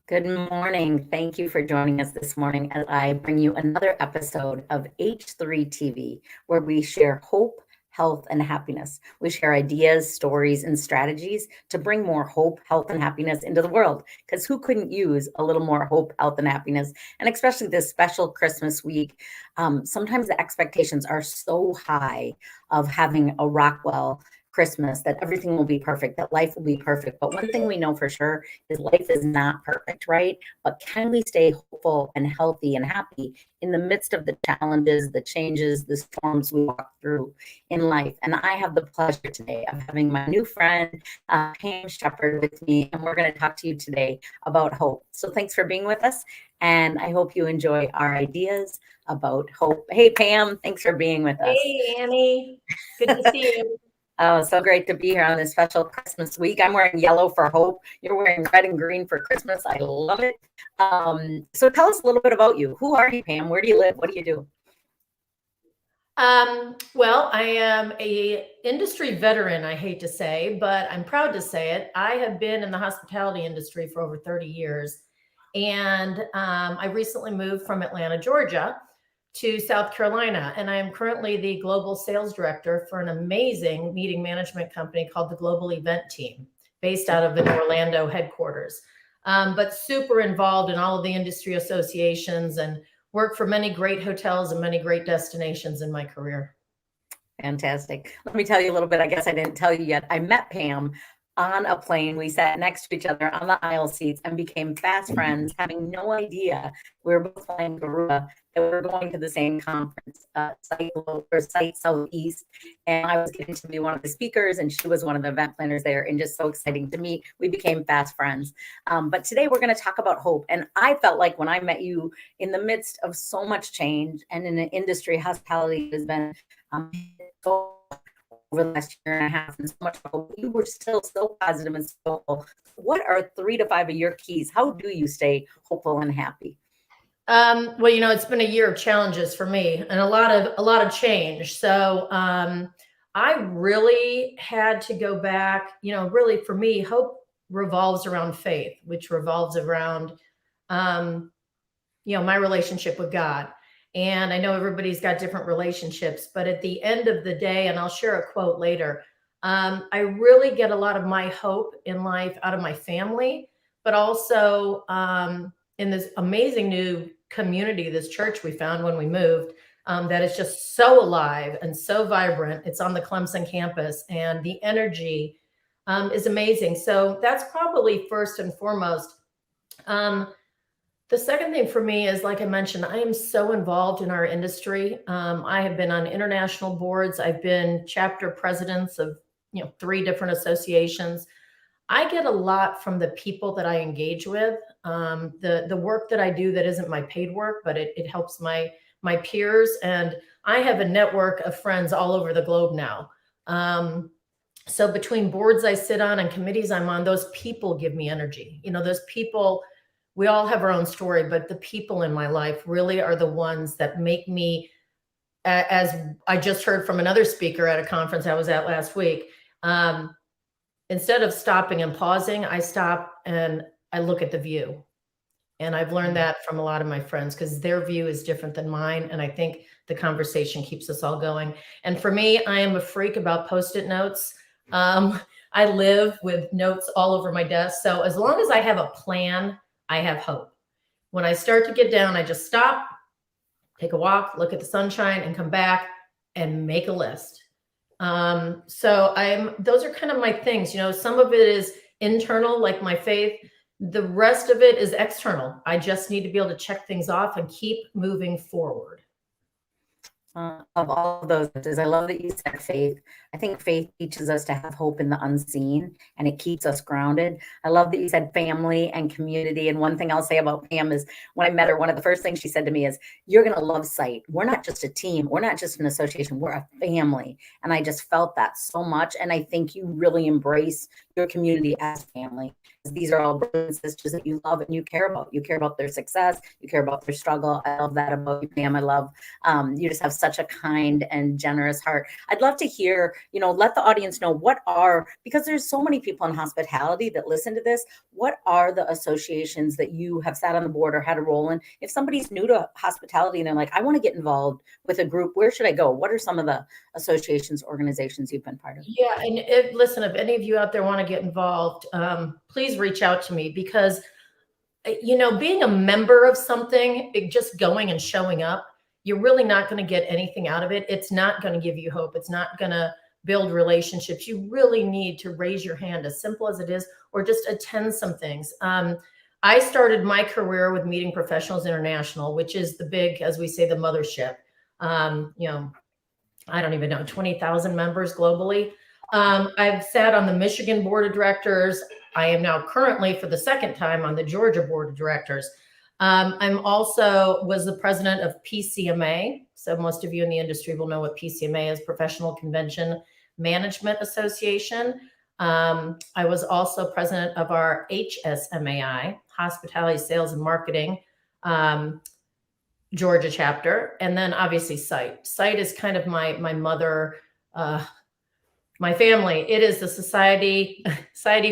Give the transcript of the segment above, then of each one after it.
Good morning. Thank you for joining us this morning as I bring you another episode of H3 TV, where we share hope, health, and happiness. We share ideas, stories, and strategies to bring more hope, health, and happiness into the world. Because who couldn't use a little more hope, health, and happiness? And especially this special Christmas week, sometimes the expectations are so high of having a Rockwell Christmas, that everything will be perfect, that life will be perfect. But one thing we know for sure is life is not perfect, right? But can we stay hopeful and healthy and happy in the midst of the challenges, the changes, the storms we walk through in life? And I have the pleasure today of having my new friend, Pam Shepherd, with me, and we're going to talk to you today about hope. So thanks for being with us, and I hope you enjoy our ideas about hope. Hey, Pam, thanks for being with us. Hey, Annie. Good to see you. Oh, so great to be here on this special Christmas week. I'm wearing yellow for hope. You're wearing red and green for Christmas. I love it. So tell us a little bit about you. Who are you, Pam? Where do you live? What do you do? Well, I am a industry veteran, I hate to say, but I'm proud to say it. I have been in the hospitality industry for over 30 years. And I recently moved from Atlanta, Georgia to South Carolina. And I am currently the global sales director for an amazing meeting management company called the Global Event Team, based out of an Orlando headquarters. But super involved in all of the industry associations and worked for many great hotels and many great destinations in my career. Fantastic. Let me tell you a little bit. I guess I didn't tell you yet. I met Pam on a plane. We sat next to each other on the aisle seats and became fast friends, having no idea we were both flying to Aruba, that we were going to the same conference, Site Southeast. And I was getting to be one of the speakers, and she was one of the event planners there, and just so exciting to meet. We became fast friends. But today we're going to talk about hope. And I felt like when I met you in the midst of so much change and in an industry, hospitality has been so over the last year and a half, and so much hope, you were still so positive and so hopeful. What are 3 to 5 of your keys? How do you stay hopeful and happy? Well, it's been a year of challenges for me and a lot of change. So I really had to go back. Really for me, hope revolves around faith, which revolves around my relationship with God. And I know everybody's got different relationships, but at the end of the day, and I'll share a quote later, I really get a lot of my hope in life out of my family, but also in this amazing new community, this church we found when we moved, that is just so alive and so vibrant. It's on the Clemson campus, and the energy is amazing. So that's probably first and foremost. The second thing for me is, like I mentioned, I am so involved in our industry. I have been on international boards. I've been chapter presidents of 3 different associations. I get a lot from the people that I engage with. The work that I do that isn't my paid work, but it helps my peers, and I have a network of friends all over the globe now. So between boards I sit on and committees I'm on, those people give me energy. Those people. We all have our own story, but the people in my life really are the ones that make me, as I just heard from another speaker at a conference I was at last week, instead of stopping and pausing, I stop and I look at the view. And I've learned that from a lot of my friends, because their view is different than mine. And I think the conversation keeps us all going. And for me, I am a freak about Post-it notes. I live with notes all over my desk. So as long as I have a plan, I have hope. When I start to get down, I just stop, take a walk, look at the sunshine, and come back and make a list. So those are kind of my things. Some of it is internal, like my faith. The rest of it is external. I just need to be able to check things off and keep moving forward. Of all of those, is I love that you said faith. I think faith teaches us to have hope in the unseen, and it keeps us grounded. I love that you said family and community. And one thing I'll say about Pam is, when I met her, one of the first things she said to me is, "You're going to love Sight. We're not just a team. We're not just an association. We're a family." And I just felt that so much. And I think you really embrace your community as family. These are all brothers and sisters that you love and you care about. You care about their success. You care about their struggle. I love that about you, Pam. I love you just have such a kind and generous heart. I'd love to hear let the audience know because there's so many people in hospitality that listen to this. What are the associations that you have sat on the board or had a role in? If somebody's new to hospitality and they're like, I want to get involved with a group, where should I go? What are some of the associations, organizations you've been part of? Yeah. And listen, if any of you out there want to get involved, please reach out to me, because being a member of something, just going and showing up, you're really not going to get anything out of it. It's not going to give you hope. It's not going to build relationships. You really need to raise your hand, as simple as it is, or just attend some things. I started my career with Meeting Professionals International, which is the big, as we say, the mothership. I don't even know, 20,000 members globally. I've sat on the Michigan board of directors. I am now currently, for the second time, on the Georgia board of directors. I'm also was the president of PCMA. So most of you in the industry will know what PCMA is, Professional Convention Management Association. I was also president of our HSMAI, Hospitality Sales and Marketing, Georgia chapter. And then obviously SITE. SITE is kind of my mother, my family. It is the Society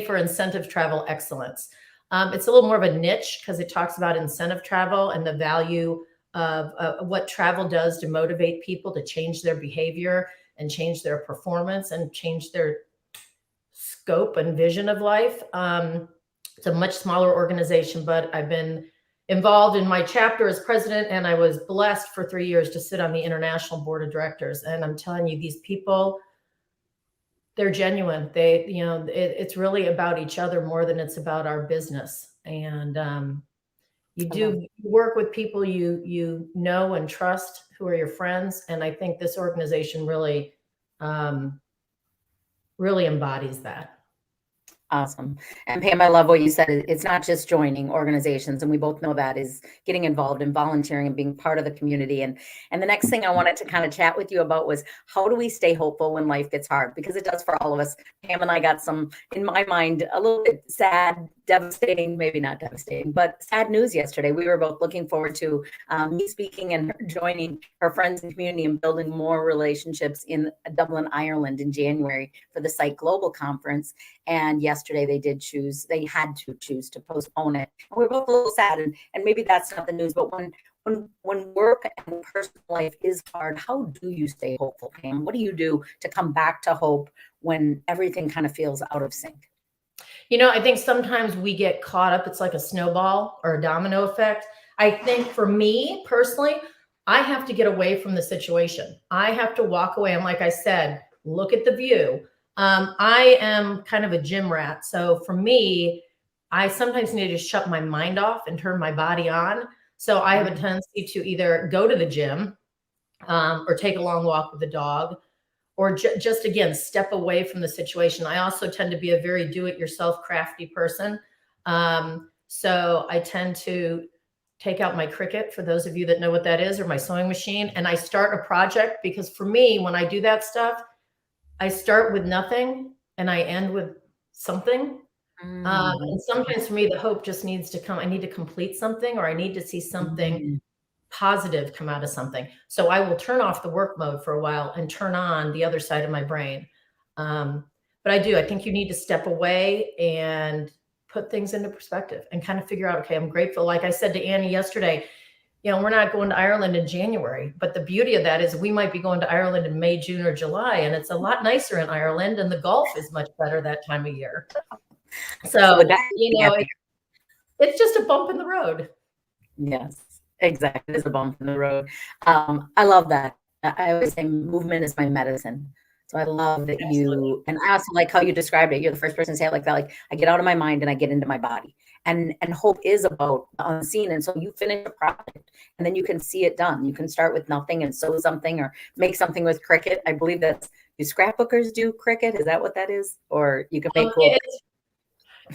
for Incentive Travel Excellence. It's a little more of a niche because it talks about incentive travel and the value of what travel does to motivate people to change their behavior and change their performance and change their scope and vision of life. It's a much smaller organization, but I've been involved in my chapter as president, and I was blessed for 3 years to sit on the international board of directors. And I'm telling you, these people, they're genuine. It's really about each other more than it's about our business. And you do work with people you know and trust, who are your friends. And I think this organization really, really embodies that. Awesome. And Pam, I love what you said. It's not just joining organizations, and we both know that is getting involved and volunteering and being part of the community. And the next thing I wanted to kind of chat with you about was, how do we stay hopeful when life gets hard? Because it does for all of us. Pam and I got some, in my mind, a little bit sad, devastating, maybe not devastating, but sad news yesterday. We were both looking forward to me speaking and her joining her friends and community and building more relationships in Dublin, Ireland in January for the Site Global Conference. And yesterday they had to choose to postpone it. And we were both a little sad, and maybe that's not the news, but when work and personal life is hard, how do you stay hopeful, Pam? What do you do to come back to hope when everything kind of feels out of sync? I think sometimes we get caught up. It's like a snowball or a domino effect. I think for me personally, I have to get away from the situation. I have to walk away. And like I said, look at the view. I am kind of a gym rat. So for me, I sometimes need to shut my mind off and turn my body on. So I have a tendency to either go to the gym or take a long walk with the dog, or just, again, step away from the situation. I also tend to be a very do-it-yourself crafty person. So I tend to take out my Cricut, for those of you that know what that is, or my sewing machine, and I start a project, because for me, when I do that stuff, I start with nothing and I end with something. And sometimes for me, the hope just needs to come. I need to complete something, or I need to see something positive come out of something. So I will turn off the work mode for a while and turn on the other side of my brain. But I think you need to step away and put things into perspective and kind of figure out, okay, I'm grateful. Like I said to Annie yesterday, we're not going to Ireland in January, but the beauty of that is we might be going to Ireland in May, June, or July, and it's a lot nicer in Ireland, and the golf is much better that time of year. So, it's just a bump in the road. Yes, exactly. It's a bump in the road. I love that. I always say movement is my medicine. So I love that and I also like how you described it. You're the first person to say it like that. Like, I get out of my mind and I get into my body. And hope is about the unseen. And so you finish a project and then you can see it done. You can start with nothing and sew something or make something with Cricut. I believe do scrapbookers do Cricut? Is that what that is? Or you can make cool.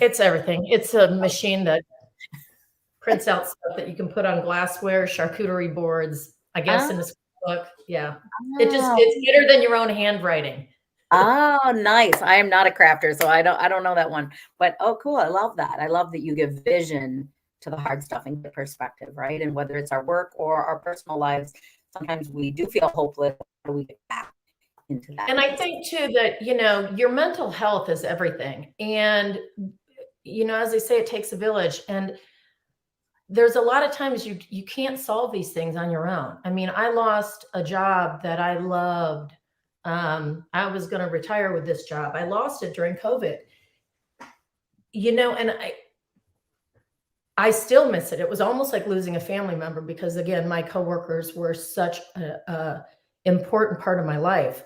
It's everything. It's a machine that prints out stuff that you can put on glassware, charcuterie boards, I guess, in a scrapbook. Yeah. It's better than your own handwriting. Oh, nice. I am not a crafter, so I don't know that one. But cool. I love that. I love that you give vision to the hard stuff and get perspective, right? And whether it's our work or our personal lives, sometimes we do feel hopeless. How do we get back into that. And I think too that, your mental health is everything. And, as they say, it takes a village. And there's a lot of times you can't solve these things on your own. I mean, I lost a job that I loved. I was going to retire with this job. I lost it during COVID, and I still miss it. It was almost like losing a family member because, again, my coworkers were such a important part of my life.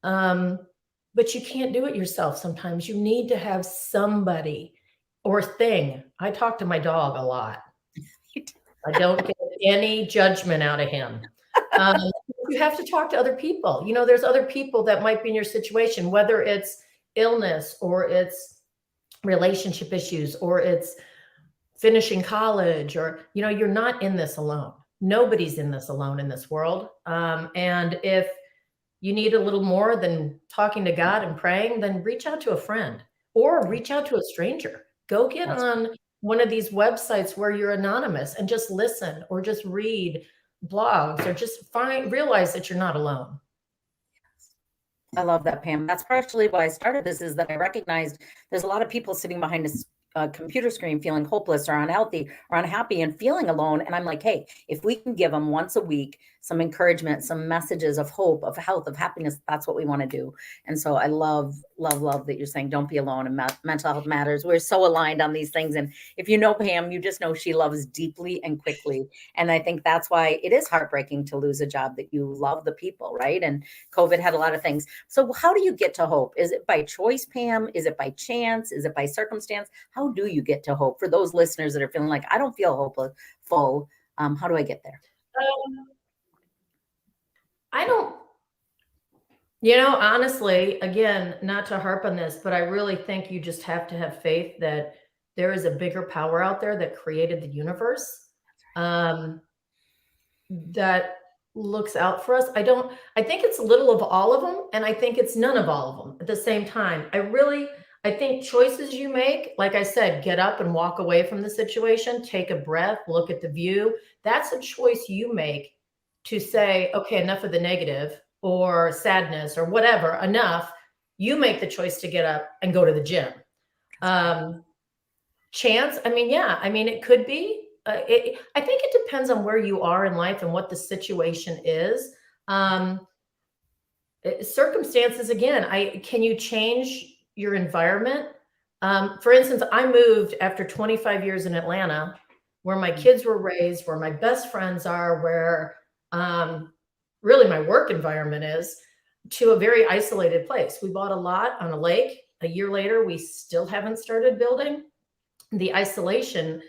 But you can't do it yourself. Sometimes you need to have somebody or thing. I talk to my dog a lot. I don't get any judgment out of him. You have to talk to other people. There's other people that might be in your situation, whether it's illness or it's relationship issues or it's finishing college or, you're not in this alone. Nobody's in this alone in this world. And if you need a little more than talking to God and praying, then reach out to a friend or reach out to a stranger. Go get on one of these websites where you're anonymous and just listen or just read blogs or just realize that you're not alone. I love that, Pam. That's partially why I started this, is that I recognized there's a lot of people sitting behind a computer screen feeling hopeless or unhealthy or unhappy and feeling alone. And I'm like, hey, if we can give them once a week some encouragement, some messages of hope, of health, of happiness, that's what we want to do. And so I love that you're saying don't be alone, and mental health matters. We're so aligned on these things. And if you know Pam, you just know she loves deeply and quickly. And I think that's why it is heartbreaking to lose a job that you love the people, right? And COVID had a lot of things. So how do you get to hope? Is it by choice, Pam? Is it by chance? Is it by circumstance? How do you get to hope for those listeners that are feeling like, I don't feel hopeful? How do I get there? I don't, honestly, again, not to harp on this, but I really think you just have to have faith that there is a bigger power out there that created the universe, that looks out for us. I think it's a little of all of them, and I think it's none of all of them at the same time. I think choices you make, like I said, get up and walk away from the situation, take a breath, look at the view. That's a choice you make to say, okay, enough of the negative or sadness or whatever, enough. You make the choice to get up and go to the gym. Chance, it could be. I think it depends on where you are in life and what the situation is. Circumstances, again, can you change your environment? For instance, I moved after 25 years in Atlanta, where my kids were raised, where my best friends are, where really my work environment is, to a very isolated place. We bought a lot on a lake. A year later, we still haven't started building. The isolation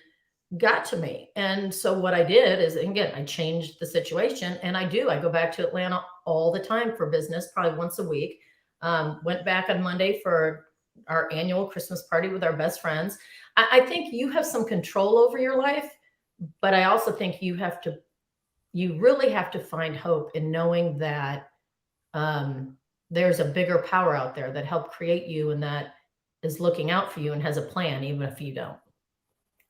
got to me. And so what I did is, again, I changed the situation, and I go back to Atlanta all the time for business, probably once a week. Went back on Monday for our annual Christmas party with our best friends. I think you have some control over your life, but I also think you really have to find hope in knowing that there's a bigger power out there that helped create you and that is looking out for you and has a plan, even if you don't.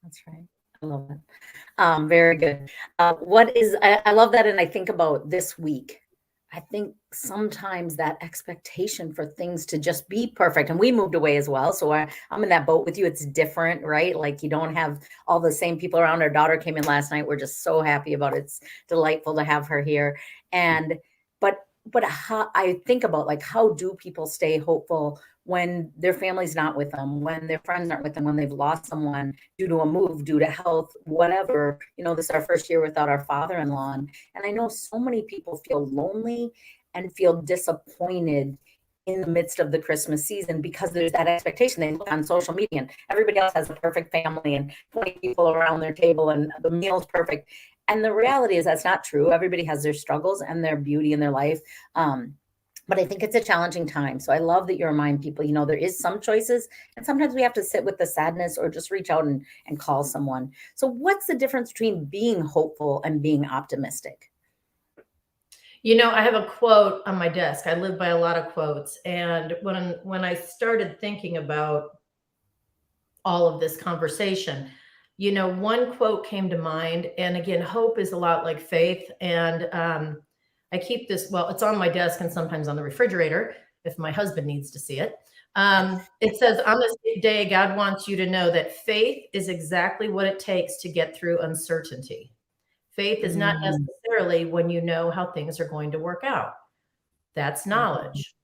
That's right. I love it. Very good. I love that. And I think about this week. I think sometimes that expectation for things to just be perfect, and we moved away as well. So I'm in that boat with you. It's different, right? Like you don't have all the same people around. Our daughter came in last night. We're just so happy about it. It's delightful to have her here. But how I think about, like, how do people stay hopeful when their family's not with them, when their friends aren't with them, when they've lost someone due to a move, due to health, whatever. This is our first year without our father-in-law. And I know so many people feel lonely and feel disappointed in the midst of the Christmas season because there's that expectation. They look on social media and everybody else has a perfect family and 20 people around their table and the meal's perfect. And the reality is that's not true. Everybody has their struggles and their beauty in their life. But I think it's a challenging time. So I love that you remind people, there is some choices, and sometimes we have to sit with the sadness or just reach out and call someone. So what's the difference between being hopeful and being optimistic? I have a quote on my desk. I live by a lot of quotes. And when I started thinking about all of this conversation, one quote came to mind. And again, hope is a lot like faith. And I keep this, well, it's on my desk and sometimes on the refrigerator if my husband needs to see it. It says, on this day, God wants you to know that faith is exactly what it takes to get through uncertainty. Faith is not Mm. necessarily when you know how things are going to work out. That's knowledge.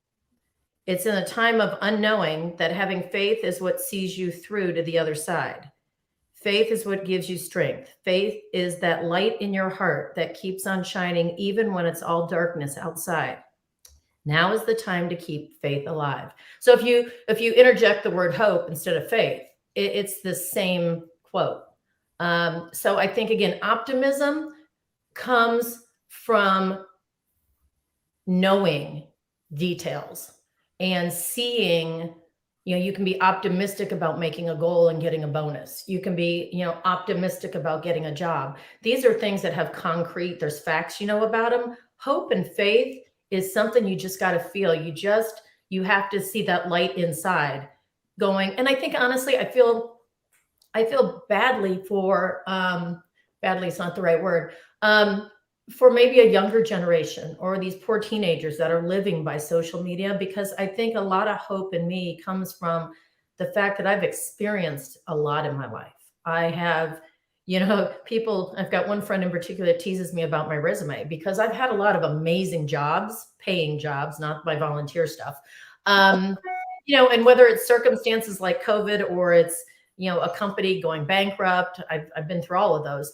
It's in a time of unknowing that having faith is what sees you through to the other side. Faith is what gives you strength. Faith is that light in your heart that keeps on shining even when it's all darkness outside. Now is the time to keep faith alive. So if you interject the word hope instead of faith, it's the same quote. So I think, again, optimism comes from knowing details and seeing. You can be optimistic about making a goal and getting a bonus. You can be, optimistic about getting a job. These are things that have concrete, there's facts, about them. Hope and faith is something you just got to feel. You have to see that light inside going. And I think, honestly, I feel badly for, badly is not the right word, for maybe a younger generation or these poor teenagers that are living by social media, because I think a lot of hope in me comes from the fact that I've experienced a lot in my life. I have, people, I've got one friend in particular that teases me about my resume because I've had a lot of amazing jobs, paying jobs, not my volunteer stuff. And whether it's circumstances like COVID or it's, a company going bankrupt, I've been through all of those.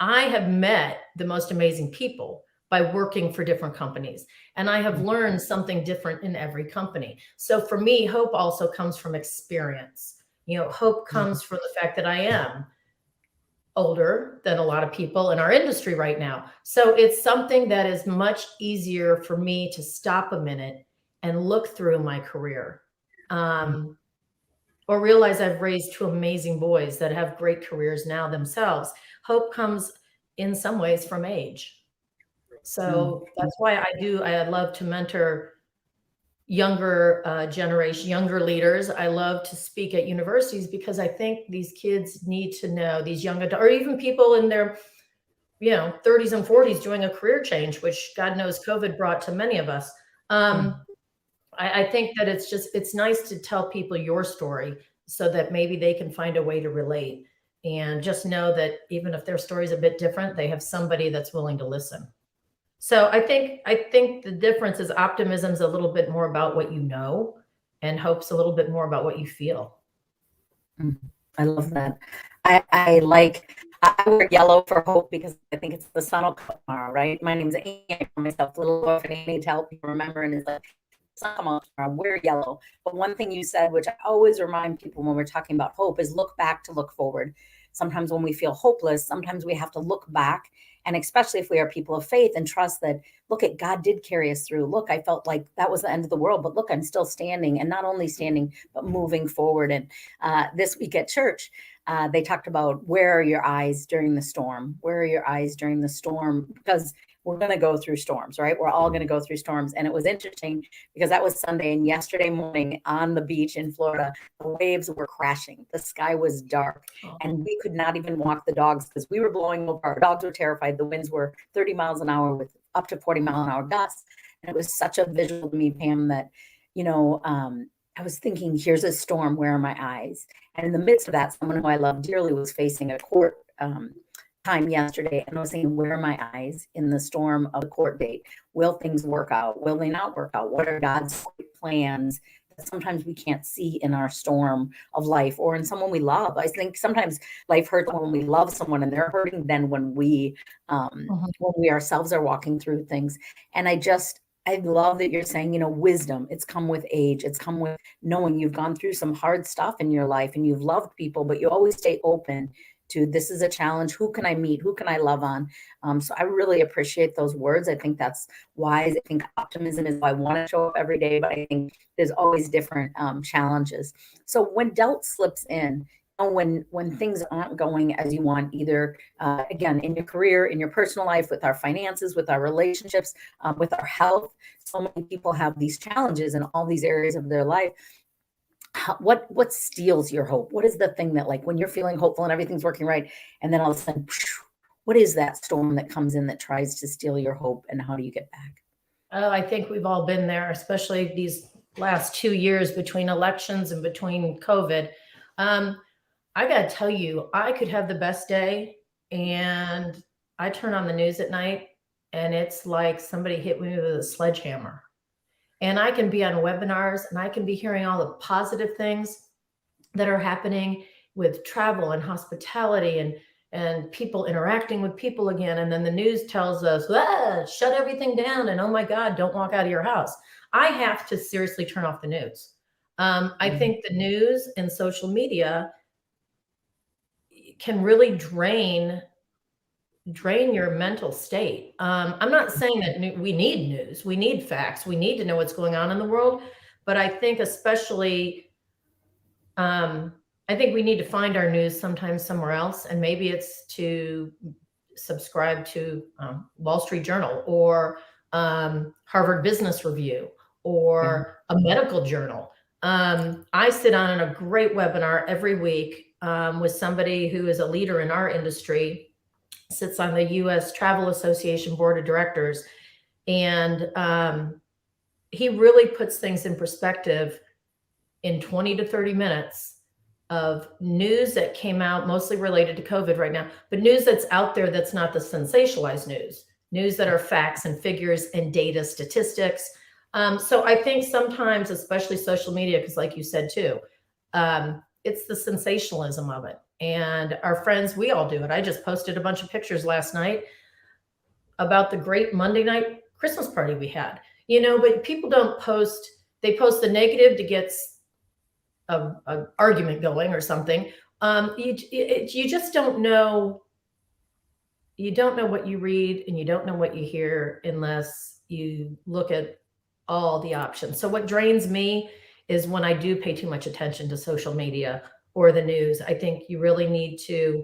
I have met the most amazing people by working for different companies, and I have learned something different in every company. So for me, hope also comes from experience. Hope comes from the fact that I am older than a lot of people in our industry right now. So it's something that is much easier for me to stop a minute and look through my career. Or realize I've raised two amazing boys that have great careers now themselves. Hope comes in some ways from age. So that's why I love to mentor younger generation, younger leaders. I love to speak at universities because I think these kids need to know, these young adults, or even people in their 30s and 40s doing a career change, which God knows COVID brought to many of us. I think that it's nice to tell people your story so that maybe they can find a way to relate, and just know that even if their story is a bit different, they have somebody that's willing to listen. So I think the difference is optimism's a little bit more about what you know, and hope's a little bit more about what you feel. I love that. I wear yellow for hope because I think it's the sun will come tomorrow, right? My name's Amy. I call myself Little Orphan Amy to help people remember, and it's like, wear yellow. But one thing you said, which I always remind people when we're talking about hope, is look back to look forward. Sometimes when we feel hopeless, sometimes we have to look back, and especially if we are people of faith, and trust that, look, at God did carry us through. Look, I felt like that was the end of the world, but look, I'm still standing, and not only standing, but moving forward. And this week at church, they talked about, where are your eyes during the storm? Where are your eyes during the storm? Because we're going to go through storms, right? We're all going to go through storms. And it was interesting because that was Sunday, and yesterday morning on the beach in Florida, the waves were crashing. The sky was dark, and we could not even walk the dogs because we were blowing over. Our dogs were terrified. The winds were 30 miles an hour with up to 40-mile-an-hour gusts. And it was such a visual to me, Pam, that, I was thinking, here's a storm. Where are my eyes? And in the midst of that, someone who I love dearly was facing a court time yesterday, and I was saying, where are my eyes in the storm of the court date? Will things work out? Will they not work out? What are God's plans that sometimes we can't see in our storm of life, or in someone we love? I think sometimes life hurts when we love someone and they're hurting than when we ourselves are walking through things. And I love that you're saying, wisdom, it's come with age. It's come with knowing you've gone through some hard stuff in your life, and you've loved people, but you always stay open to, this is a challenge. Who can I meet? Who can I love on? So I really appreciate those words. I think that's wise. I think optimism is why I want to show up every day, but I think there's always different challenges. So when doubt slips in, when things aren't going as you want, either again, in your career, in your personal life, with our finances, with our relationships, with our health, so many people have these challenges in all these areas of their life. What steals your hope? What is the thing that, like, when you're feeling hopeful and everything's working right, and then all of a sudden, What is that storm that comes in that tries to steal your hope, and how do you get back? Oh, I think we've all been there, especially these last 2 years between elections and between COVID. Um, I got to tell you, I could have the best day and I turn on the news at night and it's like somebody hit me with a sledgehammer. And I can be on webinars and I can be hearing all the positive things that are happening with travel and hospitality and people interacting with people again. And then the news tells us, shut everything down. And oh my God, don't walk out of your house. I have to seriously turn off the news. I think the news and social media can really drain your mental state. I'm not saying that we need news, we need facts, we need to know what's going on in the world, but I think especially, I think we need to find our news sometimes somewhere else, and maybe it's to subscribe to Wall Street Journal or Harvard Business Review or a medical journal. I sit on a great webinar every week with somebody who is a leader in our industry, sits on the U.S. Travel Association Board of Directors. And he really puts things in perspective in 20 to 30 minutes of news that came out, mostly related to COVID right now, but news that's out there that's not the sensationalized news that are facts and figures and data statistics. So I think sometimes, especially social media, because like you said too, it's the sensationalism of it. And our friends, we all do it. I just posted a bunch of pictures last night about the great Monday night Christmas party we had, but people don't post, they post the negative to get a argument going or something. You just don't know. You don't know what you read and you don't know what you hear unless you look at all the options. So what drains me is when I do pay too much attention to social media or the news. I think you really need to,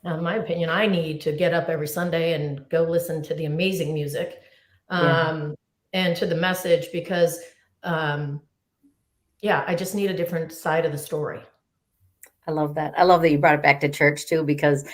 in my opinion, I need to get up every Sunday and go listen to the amazing music and to the message because, I just need a different side of the story. I love that. I love that you brought it back to church too, because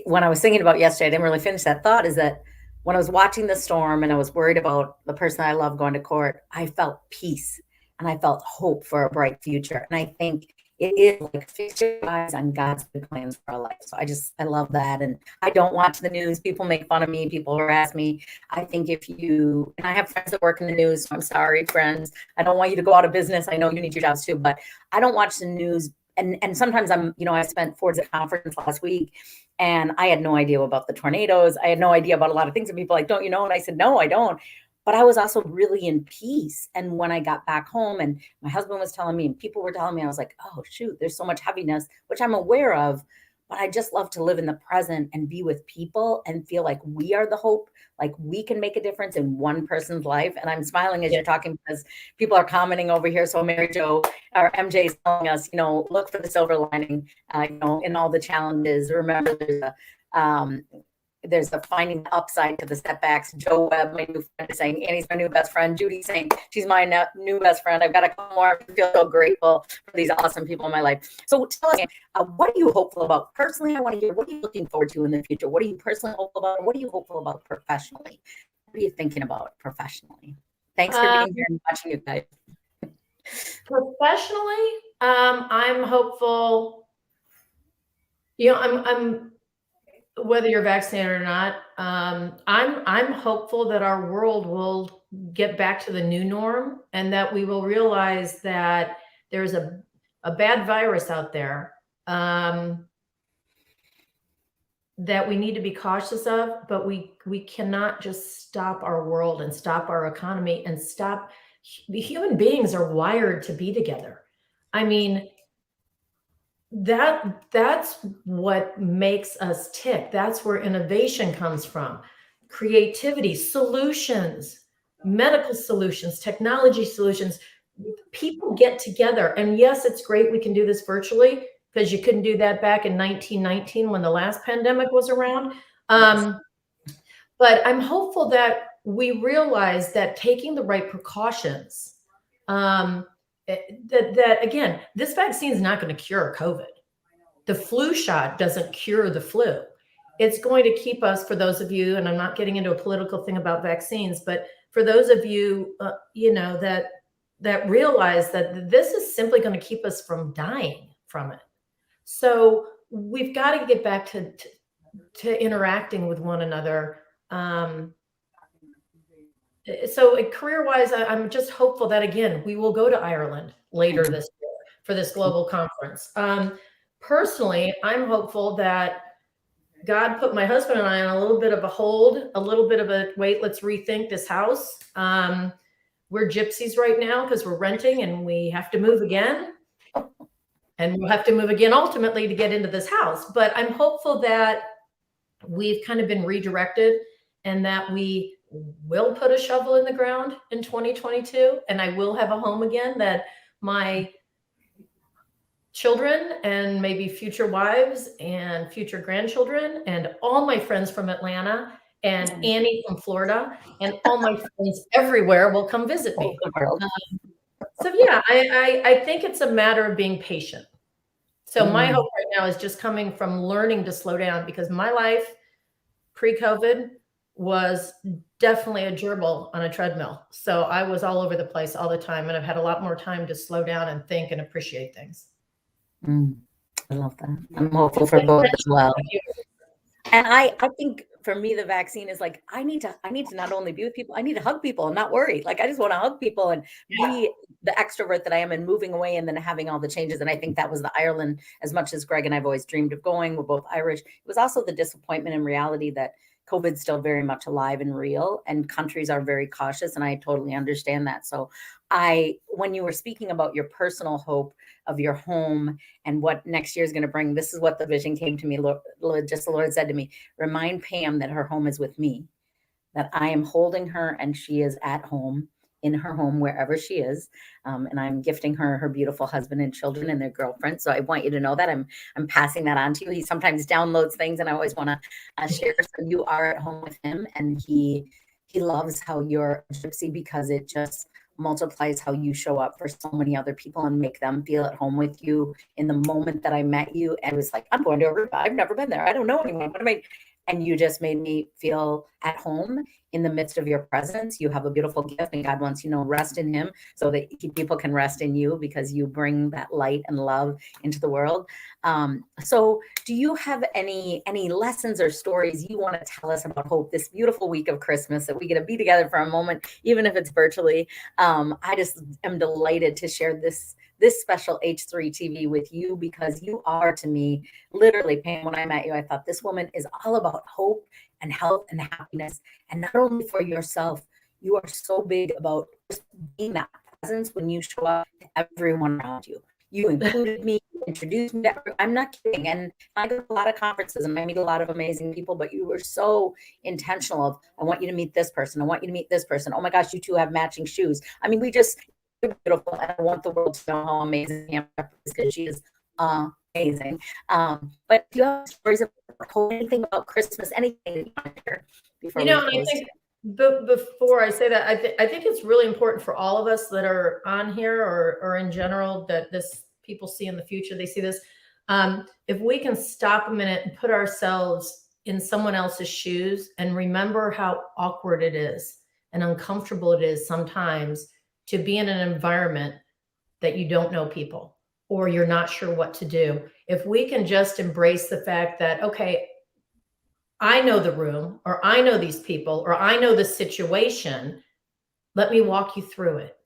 when I was thinking about yesterday, I didn't really finish that thought, is that when I was watching the storm and I was worried about the person I love going to court, I felt peace and I felt hope for a bright future. And I think it is like, fix your eyes on God's good plans for our life. So I love that. And I don't watch the news. People make fun of me. People harass me. I think and I have friends that work in the news. So I'm sorry, friends. I don't want you to go out of business. I know you need your jobs too, but I don't watch the news. And sometimes I spent Ford's conference last week and I had no idea about the tornadoes. I had no idea about a lot of things. And people are like, don't you know? And I said, no, I don't. But I was also really in peace. And when I got back home and my husband was telling me and people were telling me, I was like, oh, shoot, there's so much heaviness, which I'm aware of. But I just love to live in the present and be with people and feel like we are the hope, like we can make a difference in one person's life. And I'm smiling as you're talking because people are commenting over here. So Mary Jo or MJ is telling us, look for the silver lining, in all the challenges. Remember, there's a finding the upside to the setbacks. Joe Webb, my new friend, is saying, Annie's my new best friend. Judy's saying, she's my new best friend. I've got a couple more. I feel so grateful for these awesome people in my life. So tell us, what are you hopeful about? Personally, I want to hear, what are you looking forward to in the future? What are you personally hopeful about? What are you hopeful about professionally? What are you thinking about professionally? Thanks for being here and watching, you guys. Professionally, I'm hopeful, I'm whether you're vaccinated or not, I'm hopeful that our world will get back to the new norm and that we will realize that there's a bad virus out there that we need to be cautious of, but we cannot just stop our world and stop our economy and stop. Human beings are wired to be together. I mean, that's what makes us tick. That's where innovation comes from. Creativity, solutions, medical solutions, technology solutions. People get together. And yes, it's great we can do this virtually because you couldn't do that back in 1919 when the last pandemic was around. But I'm hopeful that we realize that taking the right precautions, that again, this vaccine is not going to cure COVID. the flu shot doesn't cure the flu. It's going to keep us, for those of you, and I'm not getting into a political thing about vaccines, but for those of you, that realize that this is simply going to keep us from dying from it. So we've got to get back to interacting with one another. So career-wise, I'm just hopeful that, again, we will go to Ireland later this year for this global conference. Personally, I'm hopeful that God put my husband and I on a little bit of a hold, a little bit of a wait, let's rethink this house. We're gypsies right now because we're renting and we have to move again. And we'll have to move again ultimately to get into this house. But I'm hopeful that we've kind of been redirected and that we will put a shovel in the ground in 2022. And I will have a home again, that my children and maybe future wives and future grandchildren and all my friends from Atlanta and Annie from Florida and all my friends everywhere will come visit me. So yeah, I think it's a matter of being patient. So my hope right now is just coming from learning to slow down, because my life pre-COVID was definitely a gerbil on a treadmill. So I was all over the place all the time, and I've had a lot more time to slow down and think and appreciate things. I love that. I'm hopeful for both as well. And I think for me, the vaccine is like, I need to not only be with people, I need to hug people and not worry. Like, I just want to hug people and be the extrovert that I am, and moving away and then having all the changes. And I think that was the Ireland, as much as Greg and I've always dreamed of going. We're both Irish. It was also the disappointment and reality that COVID's still very much alive and real, and countries are very cautious. And I totally understand that. So when you were speaking about your personal hope of your home and what next year is going to bring, this is what the vision came to me. The Lord said to me, remind Pam that her home is with me, that I am holding her and she is at home, in her home, wherever she is. And I'm gifting her beautiful husband and children and their girlfriend. So I want you to know that I'm passing that on to you. He sometimes downloads things and I always want to share. So you are at home with him, and he loves how you're a gypsy, because it just multiplies how you show up for so many other people and make them feel at home with you. In the moment that I met you, I was like, I'm going to Aruba. I've never been there. I don't know anyone. What am I? And you just made me feel at home in the midst of your presence. You have a beautiful gift, and God wants you to rest in him so that people can rest in you, because you bring that light and love into the world. So do you have any lessons or stories you want to tell us about hope this beautiful week of Christmas, that we get to be together for a moment, even if it's virtually? I just am delighted to share this special H3 TV with you, because you are, to me, literally, Pam, when I met you, I thought this woman is all about hope and health and happiness. And not only for yourself, you are so big about just being that presence when you show up to everyone around you. You included me, introduced me to I'm not kidding. And I go to a lot of conferences and I meet a lot of amazing people, but you were so intentional of, I want you to meet this person. I want you to meet this person. Oh my gosh, you two have matching shoes. I mean, you're beautiful, and I want the world to know how amazing Pam Shepherd is, because she is amazing. But do you have stories about anything about Christmas, anything that you want to share before we close? I think before I say that, I think it's really important for all of us that are on here, or in general, that people see in the future, they see this. If we can stop a minute and put ourselves in someone else's shoes and remember how awkward it is and uncomfortable it is sometimes to be in an environment that you don't know people, or you're not sure what to do. If we can just embrace the fact that, okay, I know the room, or I know these people, or I know the situation, let me walk you through it.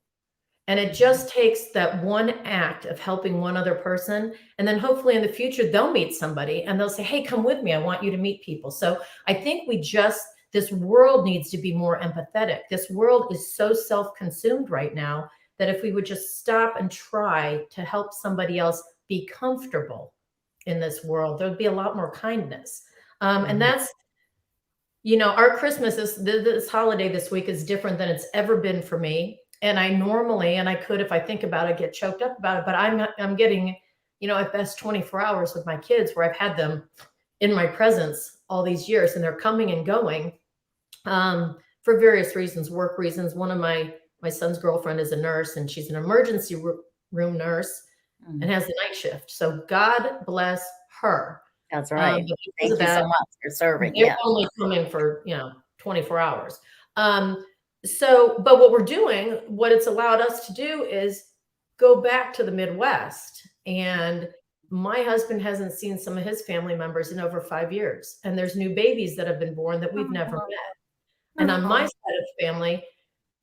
And it just takes that one act of helping one other person. And then hopefully in the future, they'll meet somebody and they'll say, hey, come with me. I want you to meet people. So I think this world needs to be more empathetic. This world is so self-consumed right now that if we would just stop and try to help somebody else be comfortable in this world, there'd be a lot more kindness. And that's, our Christmas this holiday this week is different than it's ever been for me. And I normally, and I could, if I think about it, get choked up about it, but I'm getting, at best 24 hours with my kids, where I've had them in my presence all these years, and they're coming and going. For various reasons, work reasons. One of my son's girlfriend is a nurse, and she's an emergency room nurse and has the night shift. So God bless her. That's right. But because Thank of you so that, much for serving. they're Yeah. only coming for, 24 hours. But what we're doing, what it's allowed us to do is go back to the Midwest. And my husband hasn't seen some of his family members in over 5 years. And there's new babies that have been born that we've never met. And on my side of the family,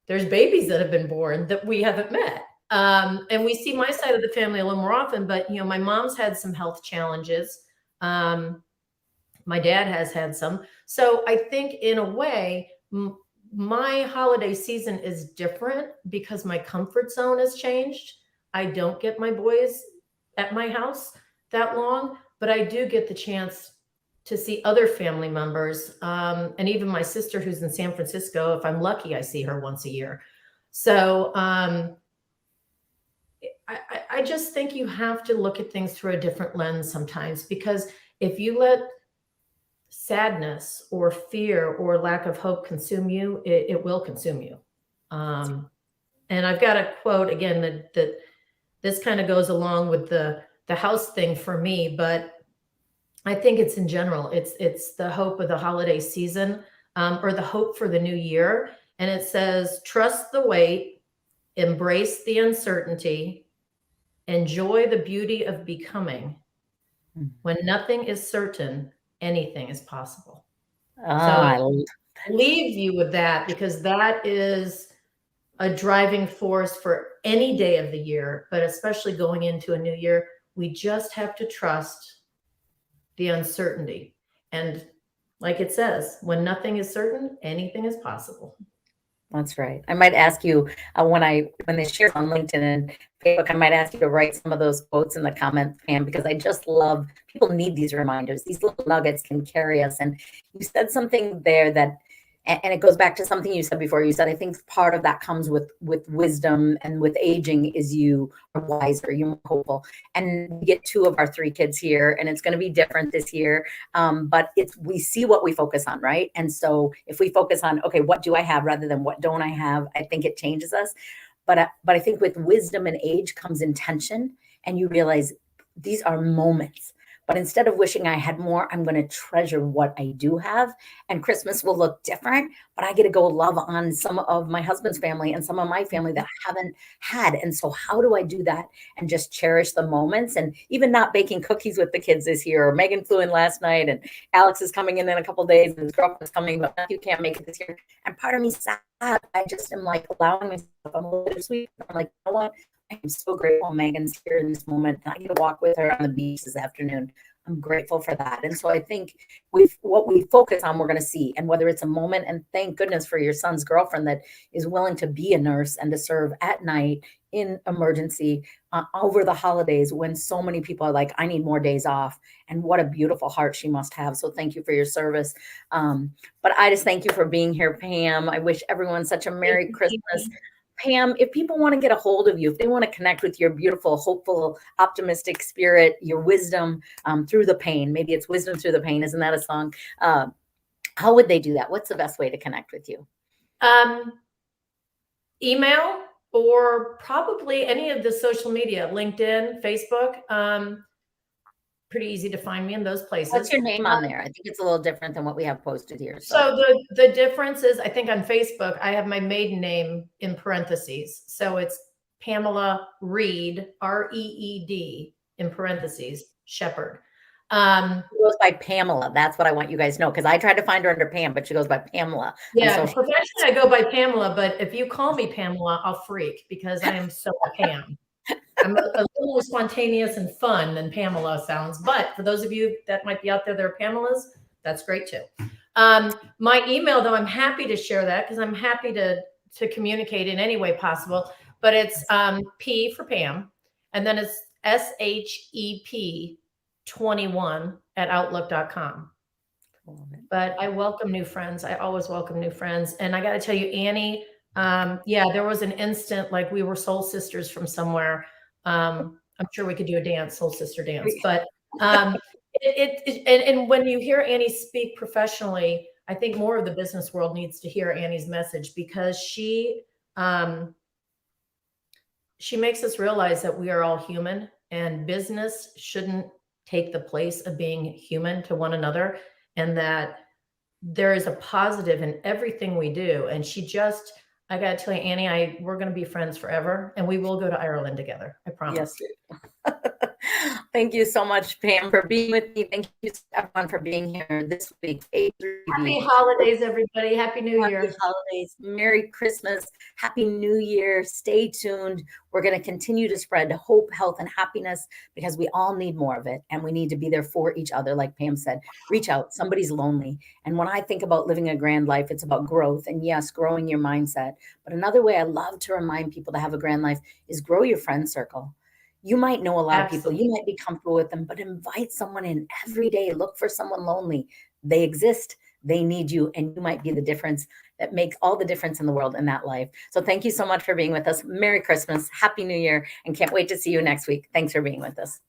there's babies that have been born that we haven't met. And we see my side of the family a little more often, but my mom's had some health challenges. My dad has had some. So I think in a way, my holiday season is different because my comfort zone has changed. I don't get my boys at my house that long, but I do get the chance to see other family members. And even my sister who's in San Francisco, if I'm lucky, I see her once a year. So I just think you have to look at things through a different lens sometimes, because if you let sadness or fear or lack of hope consume you, it will consume you. And I've got a quote again that this kind of goes along with the house thing for me, but I think it's in general. It's the hope of the holiday season, or the hope for the new year. And it says, trust the wait, embrace the uncertainty, enjoy the beauty of becoming. When nothing is certain, anything is possible. I Leave you with that, because that is a driving force for any day of the year, but especially going into a new year. We just have to trust the uncertainty. And like it says, when nothing is certain, anything is possible. That's right. I might ask you when they share on LinkedIn and Facebook, I might ask you to write some of those quotes in the comments, Pam, because I just love, people need these reminders. These little nuggets can carry us. And you said something there that, and it goes back to something you said before. You said, I think part of that comes with wisdom, and with aging is you are wiser, you're more hopeful. And we get 2 of our 3 kids here, and it's going to be different this year. But we see what we focus on, right? And so if we focus on, okay, what do I have rather than what don't I have, I think it changes us. But I think with wisdom and age comes intention, and you realize these are moments. But instead of wishing I had more, I'm going to treasure what I do have. And Christmas will look different, but I get to go love on some of my husband's family and some of my family that I haven't had. And so how do I do that and just cherish the moments? And even not baking cookies with the kids this year. Or Megan flew in last night, and Alex is coming in a couple of days, and his girlfriend's coming, but Matthew can't make it this year. And part of me sad. I just am like allowing myself, I'm a little sweet. I'm like, you know what? I'm so grateful Megan's here in this moment. I get to walk with her on the beach this afternoon. I'm grateful for that. And so I think what we focus on, we're going to see. And whether it's a moment, and thank goodness for your son's girlfriend that is willing to be a nurse and to serve at night in emergency over the holidays, when so many people are like, I need more days off. And what a beautiful heart she must have. So thank you for your service. But I just thank you for being here, Pam. I wish everyone such a Merry Christmas. Pam, if people want to get a hold of you, if they want to connect with your beautiful, hopeful, optimistic spirit, your wisdom through the pain, maybe it's wisdom through the pain. Isn't that a song? How would they do that? What's the best way to connect with you? Email, or probably any of the social media, LinkedIn, Facebook. Pretty easy to find me in those places. What's your name on there? I think it's a little different than what we have posted here. So the difference is, I think on Facebook, I have my maiden name in parentheses. So it's Pamela Reed, Reed, in parentheses, Shepherd. She goes by Pamela. That's what I want you guys to know, because I tried to find her under Pam, but she goes by Pamela. Yeah, professionally I go by Pamela, but if you call me Pamela, I'll freak, because I am so Pam. I'm a little more spontaneous and fun than Pamela sounds. But for those of you that might be out there that are Pamelas, that's great too. My email, though, I'm happy to share that, because I'm happy to communicate in any way possible. But it's P for Pam, and then it's SHEP21@outlook.com. But I welcome new friends. I always welcome new friends. And I got to tell you, Annie, there was an instant like we were soul sisters from somewhere. I'm sure we could do a dance, soul sister dance. But and when you hear Annie speak professionally, I think more of the business world needs to hear Annie's message, because she makes us realize that we are all human, and business shouldn't take the place of being human to one another, and that there is a positive in everything we do. And I got to tell you, Annie, we're going to be friends forever, and we will go to Ireland together. I promise. Yes. Thank you so much, Pam, for being with me. Thank you, everyone, for being here this week. Happy holidays, everybody. Happy New Year. Happy holidays. Merry Christmas. Happy New Year. Stay tuned. We're going to continue to spread hope, health, and happiness because we all need more of it. And we need to be there for each other. Like Pam said, reach out. Somebody's lonely. And when I think about living a grand life, it's about growth. And yes, growing your mindset. But another way I love to remind people to have a grand life is grow your friend circle. You might know a lot of people. You might be comfortable with them, but invite someone in every day. Look for someone lonely. They exist. They need you, and you might be the difference that makes all the difference in the world in that life. So thank you so much for being with us. Merry Christmas, Happy New Year, and can't wait to see you next week. Thanks for being with us.